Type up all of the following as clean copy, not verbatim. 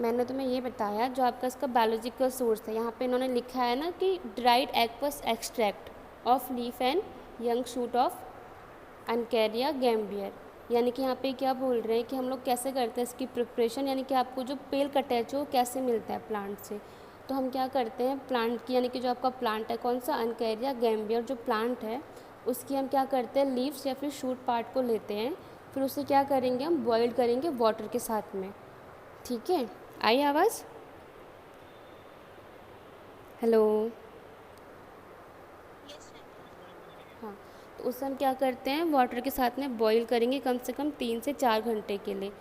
मैंने तुम्हें ये बताया जो आपका इसका बायोलॉजिकल सोर्स है। यहाँ पे इन्होंने लिखा है ना कि dried aqueous extract of leaf and young shoot of uncaria gambier. यानी कि यहाँ पे क्या बोल रहे हैं कि हम लोग कैसे करते हैं इसकी प्रिपरेशन, यानी कि आपको जो पेल कटैचो कैसे मिलता है प्लांट से। तो हम क्या करते हैं प्लांट की, यानी कि जो आपका प्लांट है कौन सा, अनकैरिया गैम्बियर जो प्लांट है उसकी हम क्या करते हैं लीव्स या फिर शूट पार्ट को लेते हैं, फिर उसे क्या करेंगे हम बॉयल करेंगे वाटर के साथ में। ठीक है, आई आवाज़? हेलो। हाँ, तो उसे हम क्या करते हैं वाटर के साथ में बॉईल करेंगे कम से कम 3 से 4 घंटे के लिए।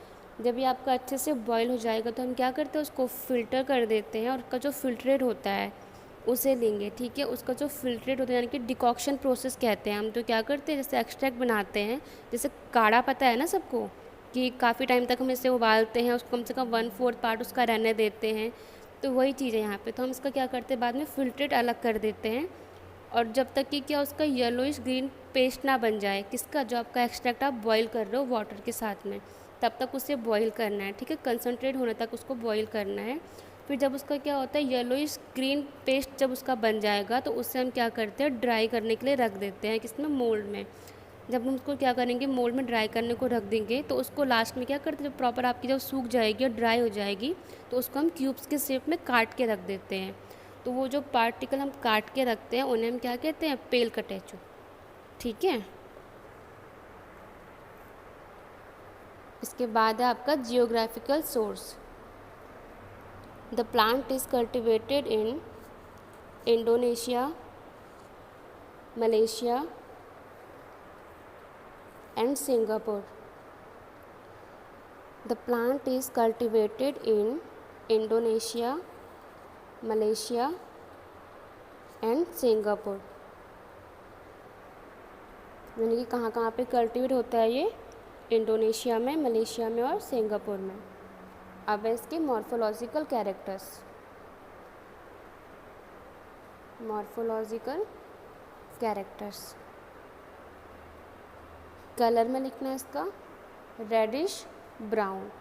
जब ये आपका अच्छे से बॉईल हो जाएगा तो हम क्या करते हैं उसको फ़िल्टर कर देते हैं और उसका जो फ़िल्ट्रेट होता है उसे लेंगे। ठीक है, उसका जो फ़िल्ट्रेट होता है यानी कि डिकॉक्शन प्रोसेस कहते हैं हम। तो क्या करते हैं जैसे एक्सट्रैक्ट बनाते हैं, जैसे काढ़ा पता है ना सबको कि काफ़ी टाइम तक हम इसे उबालते हैं, उसको कम से कम 1/4 पार्ट उसका रहने देते हैं। तो वही चीज़ है यहाँ पे। तो हम इसका क्या करते हैं बाद में फ़िल्ट्रेट अलग कर देते हैं, और जब तक कि क्या उसका येलोइश ग्रीन पेस्ट ना बन जाए, किसका, जो आपका एक्सट्रैक्ट आप बॉईल कर रहे हो वाटर के साथ में, तब तक उसे बॉईल करना है। ठीक है, कंसनट्रेट होने तक उसको बॉईल करना है। फिर जब उसका क्या होता है येलोइश ग्रीन पेस्ट जब उसका बन जाएगा तो उससे हम क्या करते हैं ड्राई करने के लिए रख देते हैं किसमें, मोल्ड में। जब हम उसको क्या करेंगे मोल्ड में ड्राई करने को रख देंगे तो उसको लास्ट में क्या करते हैं जब प्रॉपर आपकी जब सूख जाएगी और ड्राई हो जाएगी तो उसको हम क्यूब्स के शेप में काट के रख देते हैं। तो वो जो पार्टिकल हम काट के रखते हैं उन्हें हम क्या कहते हैं, पेल कटैचो। ठीक है, इसके बाद है आपका geographical source. The plant is cultivated in Indonesia, Malaysia and Singapore. The plant is cultivated in Indonesia, Malaysia and Singapore. यानी कि कहाँ कहाँ पे कल्टिवेट होता है ये, इंडोनेशिया में, मलेशिया में और सिंगापुर में। अब है इसके morphological characters. Morphological characters colour में लिखना है इसका reddish brown,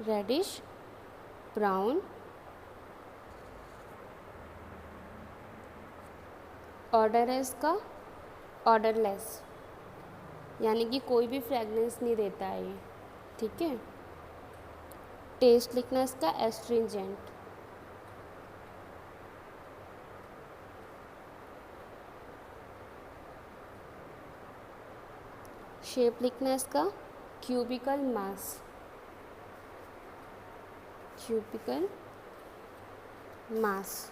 reddish brown. Odour है इसका ऑर्डरलेस, यानी कि कोई भी फ्रेगनेंस नहीं देता है ये। ठीक है, टेस्ट लिखना है इसका एस्ट्रिंजेंट। शेप लिखना है इसका क्यूबिकल मास, क्यूबिकल मास।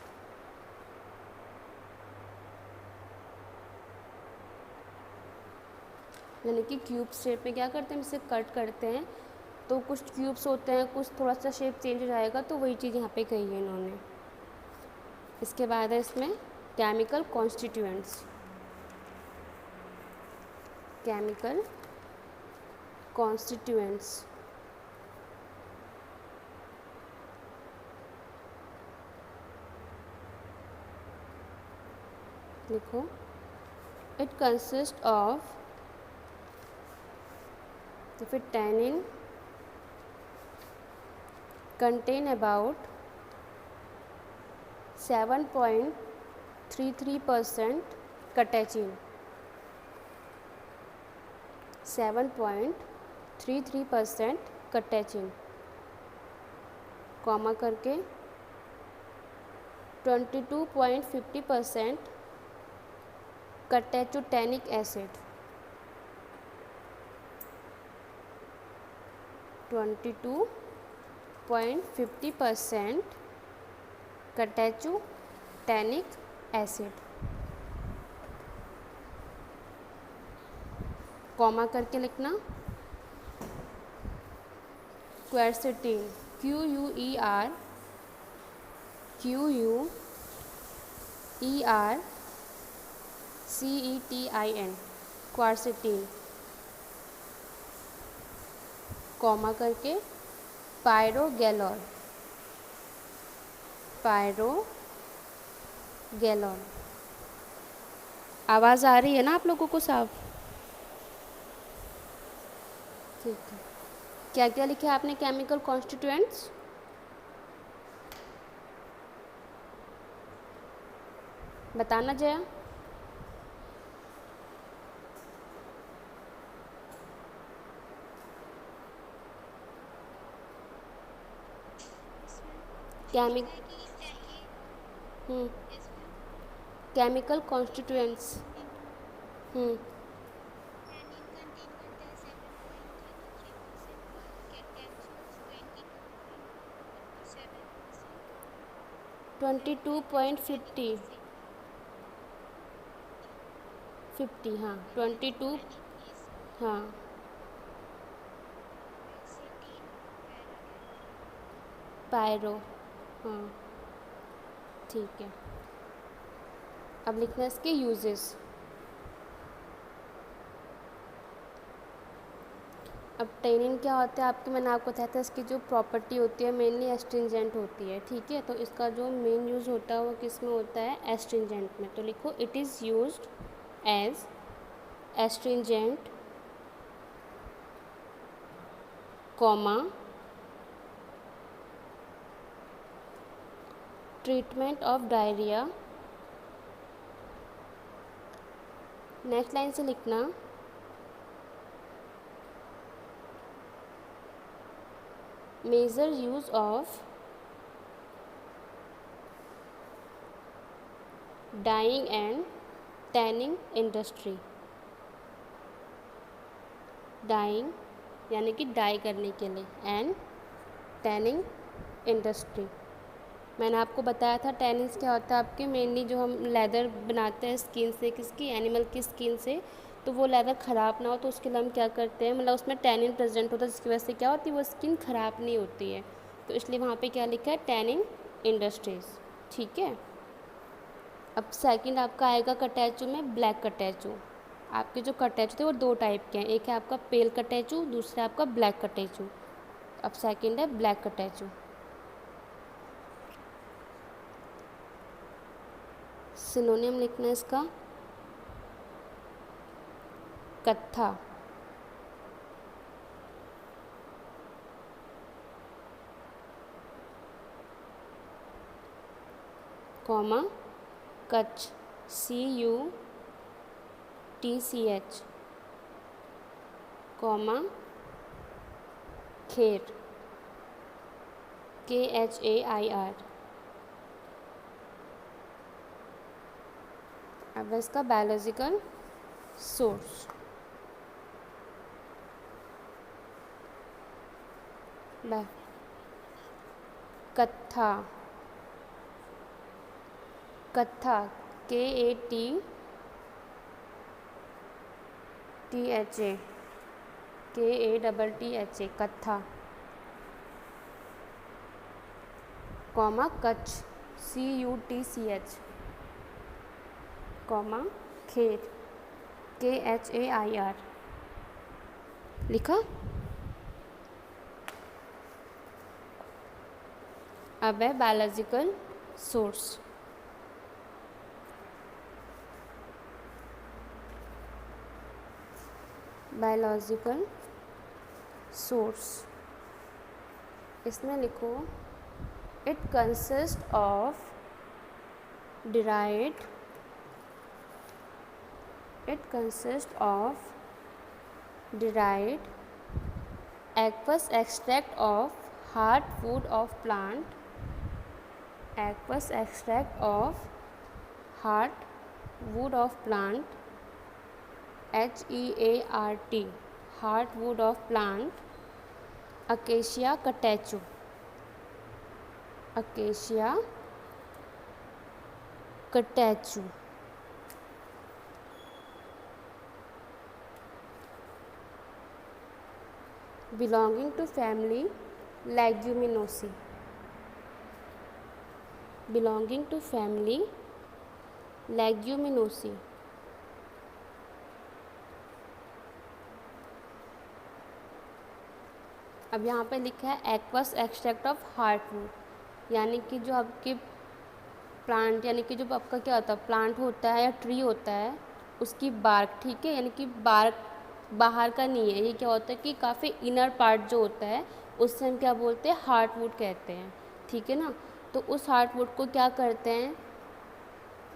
यानी कि क्यूब शेप में क्या करते हैं इसे कट करते हैं तो कुछ क्यूब्स होते हैं, कुछ थोड़ा सा शेप चेंज हो जाएगा, तो वही चीज़ यहाँ पे कही है इन्होंने। इसके बाद है इसमें केमिकल कॉन्स्टिट्यूएंट्स। केमिकल कॉन्स्टिट्यूएंट्स लिखो, इट कंसिस्ट ऑफ, तो फिर tannin contain about 7.33% catechin, 7.33% catechin, comma करके 22.50% कैटेचोटैनिक एसिड, 22.50% कैटेचोटैनिक एसिड, कॉमा करके लिखना क्वेरसेटीन, QUERCETIN, क्वारसेटीन, कॉमा करके पायरोगैलोल, पायरोगैलोल। आवाज़ आ रही है ना आप लोगों को साफ? ठीक है। क्या क्या लिखा है आपने केमिकल कॉन्स्टिट्यूएंट्स? बताना जया। केमिक chemical constituents. Hmm twenty two point fifty हाँ 22। हाँ पायरो। हाँ ठीक है। अब लिखना है इसके यूजेस। अब टेनिन क्या होता है आपके, मैंने आपको बताया था इसकी जो प्रॉपर्टी होती है मेनली एस्ट्रिंजेंट होती है, ठीक है। तो इसका जो मेन यूज़ होता है वो किस में होता है? एस्ट्रिंजेंट में। तो लिखो it is used as astringent comma treatment of diarrhoea. Next line से लिखना major use of dyeing and tanning industry. Dyeing यानी कि डाई करने के लिए, एंड टैनिंग इंडस्ट्री। मैंने आपको बताया था टैनिन्स क्या होता है आपके, मेनली जो हम लेदर बनाते हैं स्किन से, किसकी? एनिमल की स्किन से। तो वो लेदर ख़राब ना हो तो उसके लिए हम क्या करते हैं, मतलब उसमें टैनिन प्रेजेंट होता है जिसकी वजह से क्या होती है वो स्किन ख़राब नहीं होती है। तो इसलिए वहाँ पे क्या लिखा है? टैनिंग इंडस्ट्रीज़, ठीक है। अब सेकंड आपका आएगा कटैचू में ब्लैक कटैचू। आपके जो कटैचू थे वो दो टाइप के हैं, एक है आपका पेल कटैचू, दूसरा आपका ब्लैक कटैचू। अब सेकंड है ब्लैक कटैचू। सिनोनियम लिखना है इसका कत्था, comma Kutch, CUTCH, comma Kher, KHAIR। अब इसका बायोलॉजिकल सोर्स। कत्था, कत्था KATTHA, KATTHA कत्था, comma Kutch, CUTCH, comma Kher, KHAIR। लिखा। अब है बायोलॉजिकल सोर्स। बायोलॉजिकल सोर्स, इसमें लिखो it consist of derived aqueous extract of heartwood of plant, aqueous extract of heartwood of plant, HEART, heartwood of plant, acacia catechu, acacia catechu। belonging to family Leguminosae, belonging to family Leguminosae। अब यहाँ पे लिखा है aqueous extract of heartwood, यानी कि जो आपके plant, यानी कि जो आपका क्या होता है प्लांट होता है या ट्री होता है उसकी बार्क, ठीक है, यानी कि बार्क बाहर का नहीं है, ये क्या होता है कि काफ़ी इनर पार्ट जो होता है उससे हम क्या बोलते हैं, हार्टवुड कहते हैं, ठीक है ना। तो उस हार्टवुड को क्या करते हैं,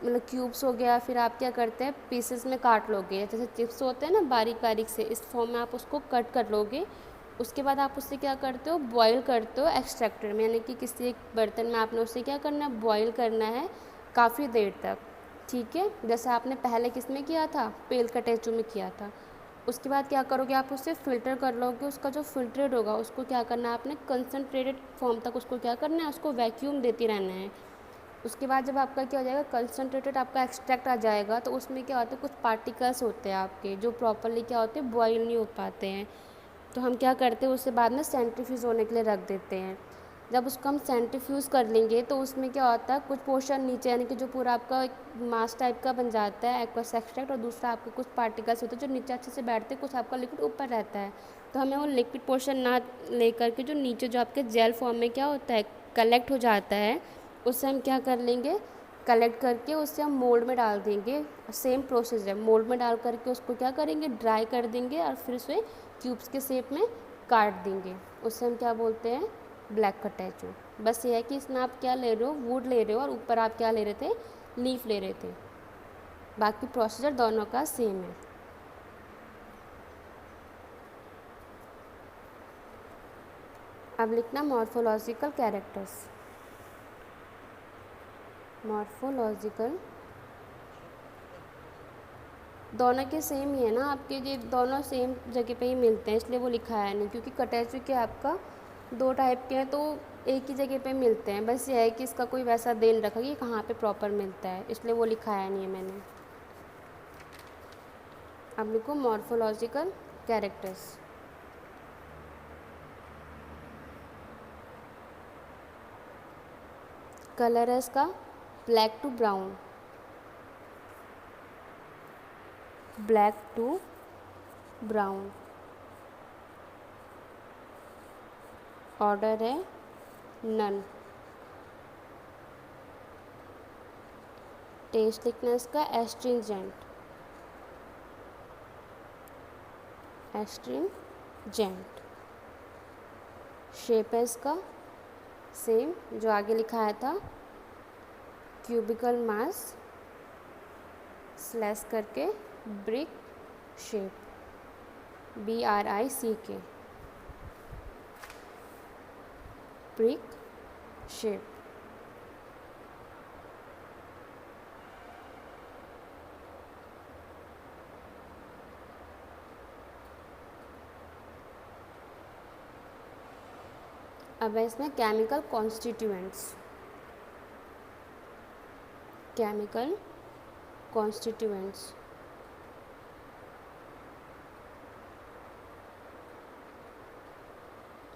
मतलब क्यूब्स हो गया, फिर आप क्या करते हैं पीसेस में काट लोगे, जैसे चिप्स होते हैं ना बारीक बारीक से, इस फॉर्म में आप उसको कट कर लोगे। उसके बाद आप उससे क्या करते हो, बॉईल करते हो एक्सट्रैक्टर में, यानी कि किसी एक बर्तन में आपने उससे क्या करना है, बॉईल करना है काफ़ी देर तक, ठीक है। जैसे आपने पहले किस में किया था, पेल कटेचू में किया था। उसके बाद क्या करोगे, आप उससे फ़िल्टर कर लोगे, उसका जो फिल्टरेट होगा उसको क्या करना है आपने, कंसनट्रेटेड फॉर्म तक उसको क्या करना है, उसको वैक्यूम देती रहना है। उसके बाद जब आपका क्या हो जाएगा, कंसनट्रेटेड आपका एक्सट्रैक्ट आ जाएगा, तो उसमें क्या होता है, कुछ पार्टिकल्स होते हैं आपके जो प्रॉपरली क्या होते हैं, बॉयल नहीं हो पाते हैं। तो हम क्या करते हैं, उससे बाद में सेंट्रीफ्यूज होने के लिए रख देते हैं। जब उसको हम सेंट्रीफ्यूज कर लेंगे तो उसमें क्या होता है, कुछ पोर्शन नीचे यानी कि जो पूरा आपका मास टाइप का बन जाता है एक्वस एक्सट्रैक्ट, और दूसरा आपके कुछ पार्टिकल्स होते हैं जो नीचे अच्छे से बैठते हैं, कुछ आपका लिक्विड ऊपर रहता है। तो हमें वो लिक्विड पोर्शन ना लेकर के जो नीचे जो आपके जेल फॉर्म में क्या होता है, कलेक्ट हो जाता है, उससे हम क्या कर लेंगे, कलेक्ट करके उससे हम मोल्ड में डाल देंगे। सेम प्रोसेस है, मोल्ड में डाल करके उसको क्या करेंगे, ड्राई कर देंगे और फिर उसे क्यूब्स के शेप में काट देंगे। उससे हम क्या बोलते हैं, ब्लैक कटैचू। बस ये है कि इसमें आप क्या ले रहे हो, वुड ले रहे हो, और ऊपर आप क्या ले रहे थे, लीफ ले रहे थे। बाकी प्रोसीजर दोनों का सेम है। अब लिखना मॉर्फोलॉजिकल कैरेक्टर्स। मॉर्फोलॉजिकल दोनों के सेम ही है ना आपके, ये दोनों सेम जगह पे ही मिलते हैं, इसलिए वो लिखा है नहीं, क्योंकि कटैचू के आपका दो टाइप के हैं तो एक ही जगह पे मिलते हैं। बस ये है कि इसका कोई वैसा देन रखा कि कहाँ पे प्रॉपर मिलता है, इसलिए वो लिखा है नहीं है मैंने। अब लिखो मॉर्फोलॉजिकल कैरेक्टर्स। कलर है इसका black to brown, black to brown. Odour है नन। टेस्ट लिखना इसका एस्ट्रिंजेंट, एस्ट्रिंजेंट। शेप है इसका सेम जो आगे लिखा है था, क्यूबिकल मास स्लैश करके brick shape, BRICK, brick shape. अब है इसमें केमिकल कॉन्स्टिट्यूएंट्स। केमिकल कॉन्स्टिट्यूएंट्स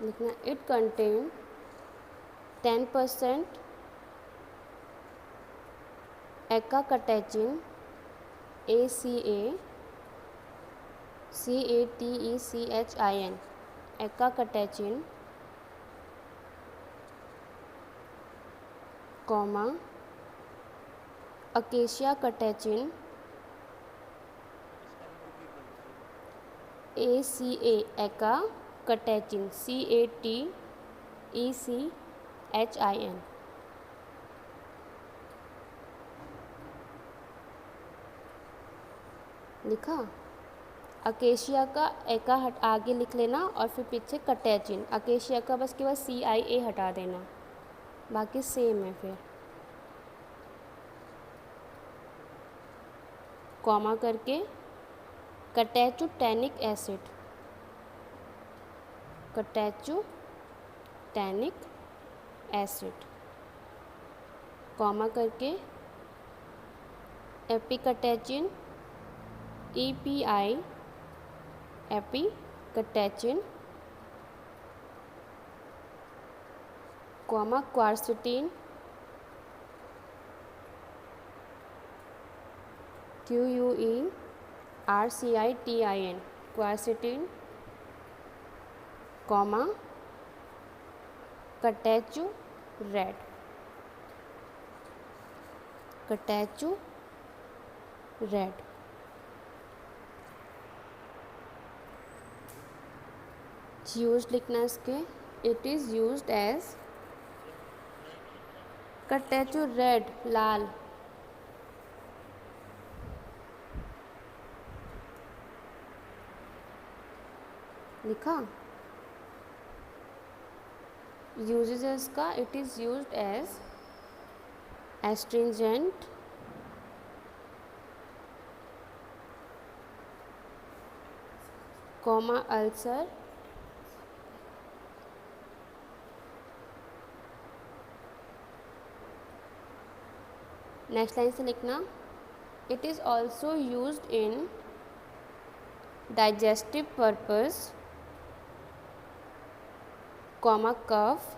लिखना, it contain 10% acacatechin, ACACATECHIN, acacatechin, comma acacia catechin, ACA एका कटैचिन, CATECHIN। लिखा, अकेशिया का एका हट आगे लिख लेना और फिर पीछे कटैचिन, अकेशिया का बस केवल CIA हटा देना, बाकी सेम है। फिर कॉमा करके catechu tannic acid, catechu tannic acid, comma करके epicatechin, EPI, epicatechin, comma quercitin, QUERCITIN, quercitin, comma catechu red, catechu red. Use लिखना है इसके, it is used as, catechu red लाल, लिखा। यूजेज है इसका, it is used as astringent, comma ulcer, next line से लिखना, it is also used in digestive purpose, comma cough,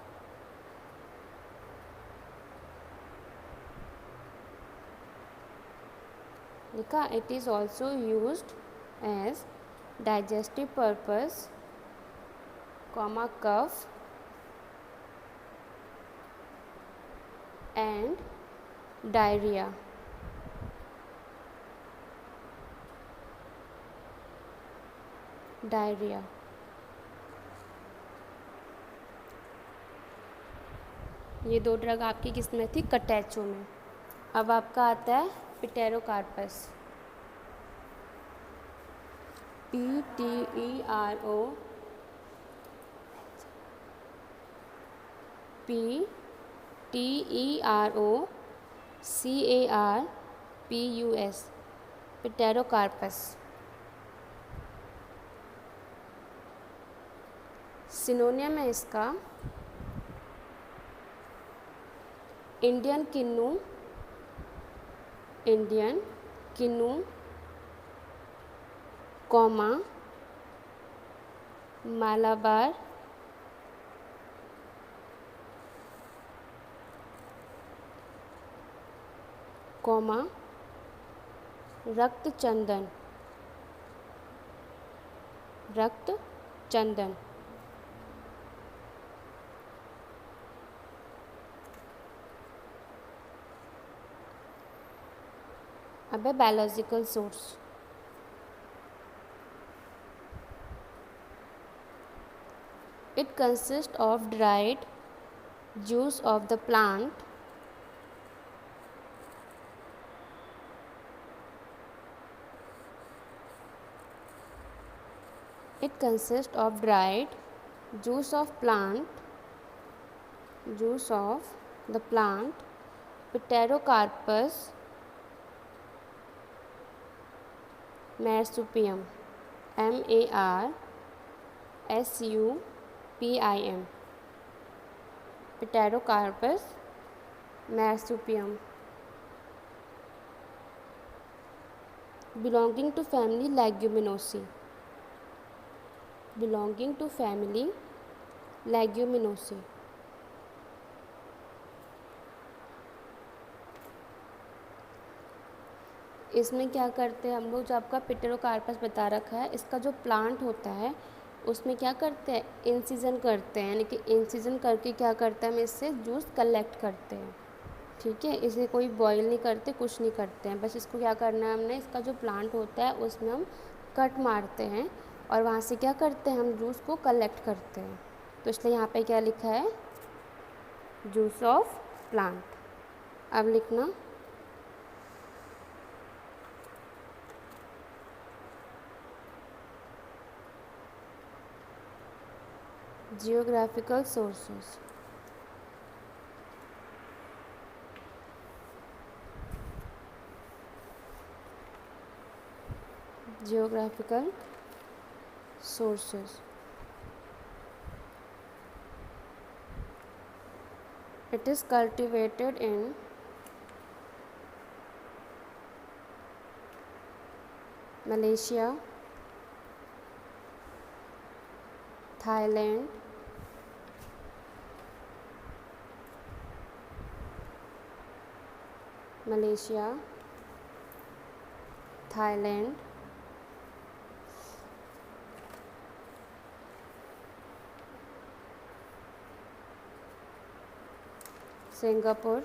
लिखा। It is also used as digestive purpose, comma cough and diarrhoea. Diarrhoea. ये दो drug आपकी किस में थी, कटैचो में। अब आपका आता है पिटेरोकार्पस, PTERO CARPUS, पिटेरोकार्पस। सिनोनियम है इसका, इंडियन किन्नू, इंडियन किन्नू, कॉमा मालाबार, कॉमा रक्त चंदन, रक्त चंदन। अब है biological source, it consists of dried juice of the plant, it consists of dried juice of plant, juice of the plant, Pterocarpus marsupium, MARSUPIM, Pterocarpus marsupium, belonging to family Leguminosae, belonging to family Leguminosae। इसमें क्या करते हैं हम लोग, जो आपका पिटेरोकार्पस बता रखा है, इसका जो प्लांट होता है उसमें क्या करते हैं, इंसिजन करते हैं, यानी कि इंसिजन करके क्या करते हैं, हम इससे जूस कलेक्ट करते हैं। ठीक है, इसे कोई बॉईल नहीं करते, कुछ नहीं करते हैं, बस इसको क्या करना है हमने, इसका जो प्लांट होता है उसमें हम कट मारते हैं और वहाँ से क्या करते हैं, हम जूस को कलेक्ट करते हैं। तो इसलिए यहाँ पे क्या लिखा है, जूस ऑफ प्लांट। अब लिखना, geographical sources, geographical sources, it is cultivated in Malaysia, Thailand, Malaysia, Thailand, Singapore,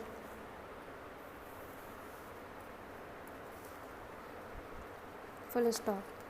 full stop।